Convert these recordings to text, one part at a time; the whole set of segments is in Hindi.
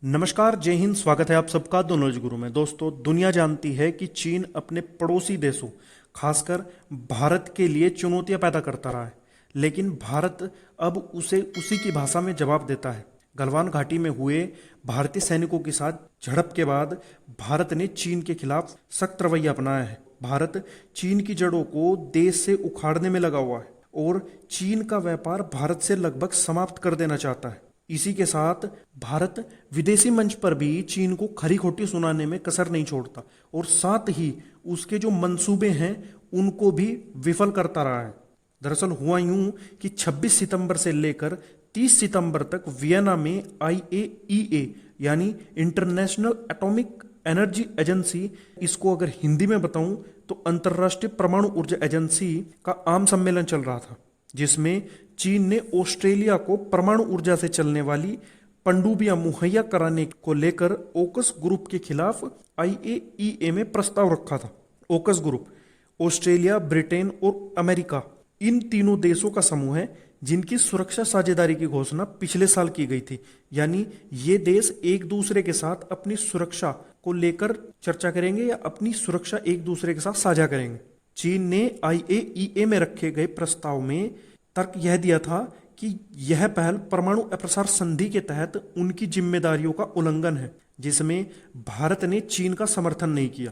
नमस्कार, जय हिंद। स्वागत है आप सबका द नॉलेज गुरु में। दोस्तों, दुनिया जानती है कि चीन अपने पड़ोसी देशों खासकर भारत के लिए चुनौतियां पैदा करता रहा है, लेकिन भारत अब उसे उसी की भाषा में जवाब देता है। गलवान घाटी में हुए भारतीय सैनिकों के साथ झड़प के बाद भारत ने चीन के खिलाफ सख्त रवैया अपनाया है। भारत चीन की जड़ों को देश से उखाड़ने में लगा हुआ है और चीन का व्यापार भारत से लगभग समाप्त कर देना चाहता है। इसी के साथ भारत विदेशी मंच पर भी चीन को खरी खोटी सुनाने में कसर नहीं छोड़ता और साथ ही उसके जो मंसूबे हैं उनको भी विफल करता रहा है। दरअसल हुआ यूं कि 26 सितंबर से लेकर 30 सितंबर तक वियना में IAEA यानी इंटरनेशनल एटॉमिक एनर्जी एजेंसी, इसको अगर हिंदी में बताऊं तो अंतर्राष्ट्रीय परमाणु ऊर्जा एजेंसी का आम सम्मेलन चल रहा था, जिसमें चीन ने ऑस्ट्रेलिया को परमाणु ऊर्जा से चलने वाली पनडुब्बियां मुहैया कराने को लेकर ओकस ग्रुप के खिलाफ IAEA में प्रस्ताव रखा था। ओकस ग्रुप ऑस्ट्रेलिया, ब्रिटेन और अमेरिका, इन तीनों देशों का समूह है जिनकी सुरक्षा साझेदारी की घोषणा पिछले साल की गई थी। यानी ये देश एक दूसरे के साथ अपनी सुरक्षा को लेकर चर्चा करेंगे या अपनी सुरक्षा एक दूसरे के साथ साझा करेंगे। चीन ने IAEA में रखे गए प्रस्ताव में तर्क यह दिया था कि यह पहल परमाणु अप्रसार संधि के तहत उनकी जिम्मेदारियों का उल्लंघन है, जिसमें भारत ने चीन का समर्थन नहीं किया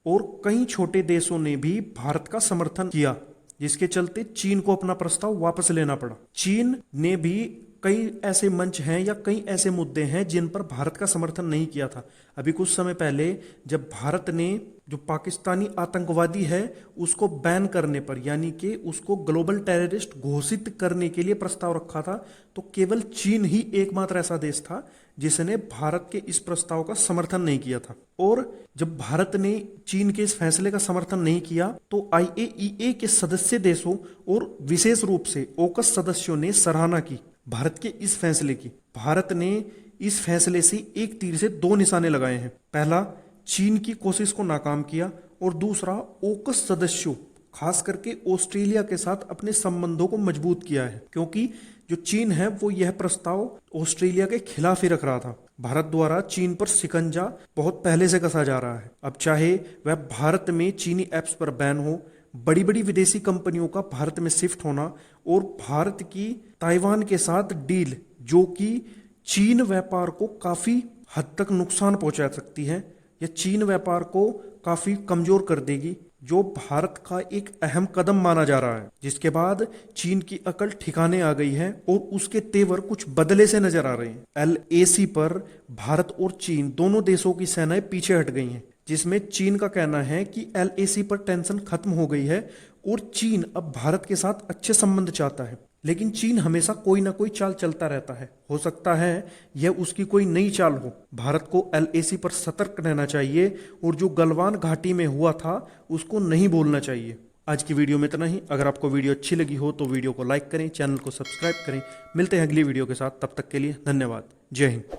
और कई छोटे देशों ने भी भारत का समर्थन किया, जिसके चलते चीन को अपना प्रस्ताव वापस लेना पड़ा। चीन ने भी कई ऐसे मंच हैं या कई ऐसे मुद्दे हैं जिन पर भारत का समर्थन नहीं किया था। अभी कुछ समय पहले जब भारत ने जो पाकिस्तानी आतंकवादी है उसको बैन करने पर, यानी कि उसको ग्लोबल टेररिस्ट घोषित करने के लिए प्रस्ताव रखा था, तो केवल चीन ही एकमात्र ऐसा देश था जिसने भारत के इस प्रस्ताव का समर्थन नहीं किया था। और जब भारत ने चीन के इस फैसले का समर्थन नहीं किया तो IAEA के सदस्य देशों और विशेष रूप से ओकस सदस्यों ने सराहना की भारत के इस फैसले की। भारत ने इस फैसले से एक तीर से दो निशाने लगाए हैं। पहला, चीन की कोशिश को नाकाम किया और दूसरा, ओकस सदस्यों खास करके ऑस्ट्रेलिया के साथ अपने संबंधों को मजबूत किया है, क्योंकि जो चीन है वो यह प्रस्ताव ऑस्ट्रेलिया के खिलाफ ही रख रहा था। भारत द्वारा चीन पर शिकंजा बहुत पहले से कसा जा रहा है। अब चाहे वह भारत में चीनी ऐप्स पर बैन हो, बड़ी बड़ी विदेशी कंपनियों का भारत में शिफ्ट होना और भारत की ताइवान के साथ डील, जो कि चीन व्यापार को काफी हद तक नुकसान पहुंचा सकती है या चीन व्यापार को काफी कमजोर कर देगी, जो भारत का एक अहम कदम माना जा रहा है। जिसके बाद चीन की अकल ठिकाने आ गई है और उसके तेवर कुछ बदले से नजर आ रहे हैं। LAC पर भारत और चीन दोनों देशों की सेनाएं पीछे हट गई हैं, जिसमें चीन का कहना है कि LAC पर टेंशन खत्म हो गई है और चीन अब भारत के साथ अच्छे संबंध चाहता है। लेकिन चीन हमेशा कोई ना कोई चाल चलता रहता है। हो सकता है यह उसकी कोई नई चाल हो। भारत को LAC पर सतर्क रहना चाहिए और जो गलवान घाटी में हुआ था उसको नहीं भूलना चाहिए। आज की वीडियो में इतना ही। अगर आपको वीडियो अच्छी लगी हो तो वीडियो को लाइक करें, चैनल को सब्सक्राइब करें। मिलते हैं अगली वीडियो के साथ, तब तक के लिए धन्यवाद। जय हिंद।